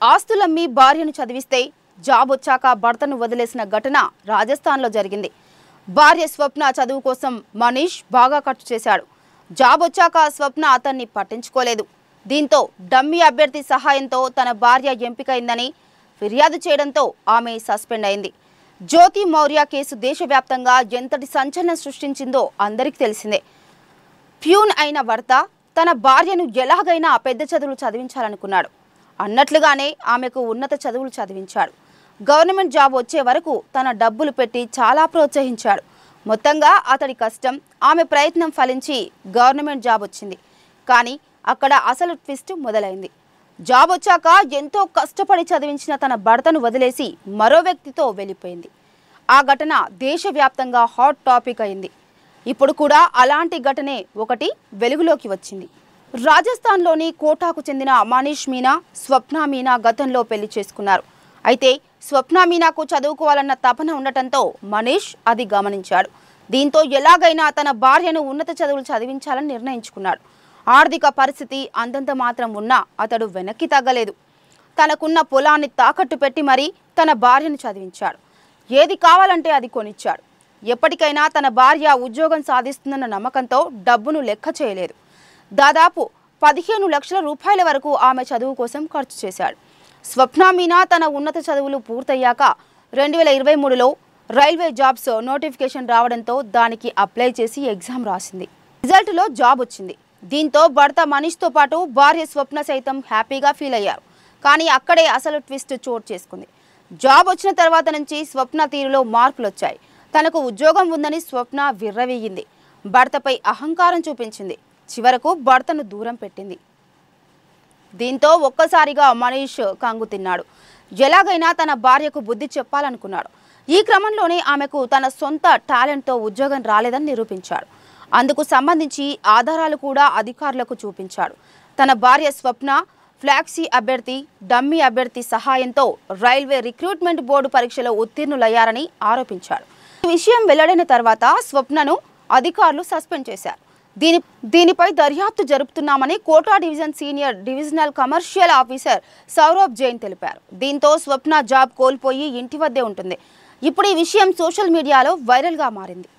ఆస్తులమ్మి భార్యను చదివిస్తే జాబ్ వచ్చాక భర్తను వదిలేసిన ఘటన రాజస్థాన్లో జరిగింది. భార్య స్వప్న చదువు కోసం మనీష్ బాగా ఖర్చు చేశాడు. జాబ్ వచ్చాక స్వప్న అతన్ని పట్టించుకోలేదు. దీంతో డమ్మీ అభ్యర్థి సహాయంతో తన భార్య ఎంపికైందని ఫిర్యాదు చేయడంతో ఆమె సస్పెండ్ అయింది. జ్యోతి మౌర్య కేసు దేశవ్యాప్తంగా ఎంతటి సంచలనం సృష్టించిందో అందరికీ తెలిసిందే. ప్యూన్ అయిన భర్త తన భార్యను ఎలాగైనా పెద్ద చదువులు చదివించాలనుకున్నాడు. అన్నట్లుగానే ఆమెకు ఉన్నత చదువులు చదివించాడు. గవర్నమెంట్ జాబ్ వచ్చే వరకు తన డబ్బులు పెట్టి చాలా ప్రోత్సహించాడు. మొత్తంగా అతడి కష్టం, ఆమె ప్రయత్నం ఫలించి గవర్నమెంట్ జాబ్ వచ్చింది. కానీ అక్కడ అసలు ట్విస్ట్ మొదలైంది. జాబ్ వచ్చాక ఎంతో కష్టపడి చదివించిన తన భర్తను వదిలేసి మరో వ్యక్తితో వెళ్ళిపోయింది. ఆ ఘటన దేశవ్యాప్తంగా హాట్ టాపిక్ అయింది. ఇప్పుడు కూడా అలాంటి ఘటనే ఒకటి వెలుగులోకి వచ్చింది. రాజస్థాన్లోని కోటాకు చెందిన మనీష్ మీనా, స్వప్న మీనా గతంలో పెళ్లి చేసుకున్నారు. అయితే స్వప్న మీనాకు చదువుకోవాలన్న తపన ఉండటంతో మనీష్ అది గమనించాడు. దీంతో ఎలాగైనా తన భార్యను ఉన్నత చదువులు చదివించాలని నిర్ణయించుకున్నాడు. ఆర్థిక పరిస్థితి అంతంత మాత్రం ఉన్నా అతడు వెనక్కి తగ్గలేదు. తనకున్న పొలాన్ని తాకట్టు పెట్టి మరీ తన భార్యను చదివించాడు. ఏది కావాలంటే అది కొనిచ్చాడు. ఎప్పటికైనా తన భార్య ఉద్యోగం సాధిస్తుందన్న నమ్మకంతో డబ్బును లెక్క చేయలేదు. దాదాపు 15 లక్షల రూపాయల వరకు ఆమె చదువు కోసం ఖర్చు చేశాడు. స్వప్న మీనా తన ఉన్నత చదువులు పూర్తయ్యాక 2023లో రైల్వే జాబ్స్ నోటిఫికేషన్ రావడంతో దానికి అప్లై చేసి ఎగ్జామ్ రాసింది. రిజల్ట్లో జాబ్ వచ్చింది. దీంతో భర్త మనీష్తో పాటు భార్య స్వప్న సైతం హ్యాపీగా ఫీల్ అయ్యారు. కానీ అక్కడే అసలు ట్విస్ట్ చోటు చేసుకుంది. జాబ్ వచ్చిన తర్వాత నుంచి స్వప్న తీరులో మార్పులు వచ్చాయి. తనకు ఉద్యోగం ఉందని స్వప్న విర్రవీగింది. భర్తపై అహంకారం చూపించింది. చివరకు భర్తను దూరం పెట్టింది. దీంతో ఒక్కసారిగా మనీష్ కంగు తిన్నాడు. ఎలాగైనా తన భార్యకు బుద్ధి చెప్పాలనుకున్నాడు. ఈ క్రమంలోనే ఆమెకు తన సొంత టాలెంట్తో ఉద్యోగం రాలేదని నిరూపించాడు. అందుకు సంబంధించి ఆధారాలు కూడా అధికారులకు చూపించాడు. తన భార్య స్వప్న ఫ్లాక్సీ అభ్యర్థి, డమ్మీ అభ్యర్థి సహాయంతో రైల్వే రిక్రూట్మెంట్ బోర్డు పరీక్షలో ఉత్తీర్ణులయ్యారని ఆరోపించాడు. ఈ విషయం వెల్లడైన తర్వాత స్వప్నను అధికారులు సస్పెండ్ చేశారు. దీనిపై దర్యాప్తు జరుపుతున్నామని Kota division senior divisional commercial officer Saurabh Jain తెలిపారు. దీంతో స్వప్న జాబ్ కోల్పోయి ఇంటి వద్దే ఉంటుంది. ఇప్పుడు ఈ విషయం సోషల్ మీడియాలో వైరల్గా మారింది.